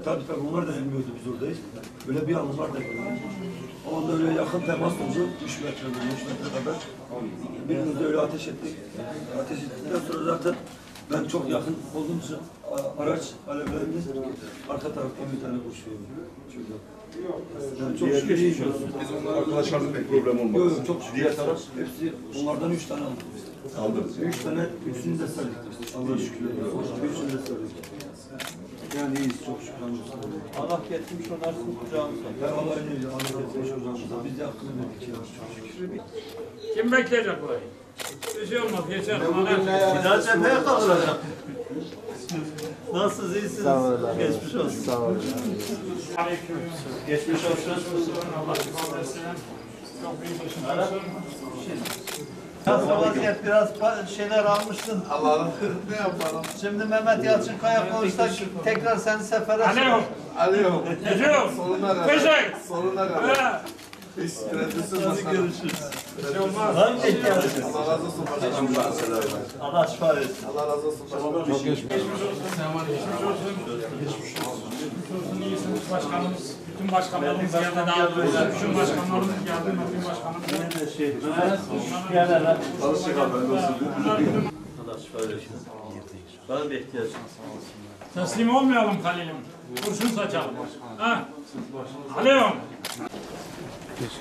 Tabii onlar da bilmiyordu biz oradayız. Böyle bir anılar da görüyoruz. Onda öyle yakın temas oldu. 3 metre kadar. Birimiz de öyle ateş ettik. Ateş ettikten sonra zaten ben çok yakın olduğum için araç alevlendi. Arka taraftan bir tane koşuyor. Yani çok şükür iyi. Biz onlar arkadaşlarla bir problem olmadı. Yok çok şükür. Diğer taraf hepsi onlardan 3 tane aldık biz. Aldınız. 3 tane, üçünü de sardık biz. Allah'a şükür. Üçünü de sardık. Yani iyiyiz çok şükür. Allah getirmiş onarsın kucağımıza. Ben Allah'ın izniyle Allah getirmiş kucağımıza. Biz de hakkını verdik ya çok şükür. Kim bekleyecek burayı? Bir şey olmaz, geçer. Bir daha cepheye kalıracak. Nasılsınız, iyisiniz? Sağ olun. Geçmiş olsun. Sağ olun. Aleyküm. Geçmiş olsun. Allah razı olsun. Çok iyi başınız olsun. Nasıl vaziyet, biraz şeyler almışsın. Allah'ım ne yapalım? Şimdi Mehmet Yalçınkaya konuşsak tekrar seni sefere Alo. Alo. Gidiyor. Sonuna kadar. Peşek. Sonuna kadar. Ha. Hiç kredisin Hadi görüşürüz. Bir şey olmaz. Var mı ihtiyacın? Allah razı olsun başkanım. Allah şifa versin. Allah razı olsun başkanım. Geçmiş olsun. Geçmiş olsun. İyisiniz başkanımız. Bütün başkanlarımız geldi daha doğrusu. Bütün başkanlarımız geldi. Bütün başkanımız geldi. Gel Çalışacak haberiniz olsun. Allah şifa versin. Var mı ihtiyacın? Teslim olmayalım Halil'im. Kurşun saçalım. Ha? Alo. Geç.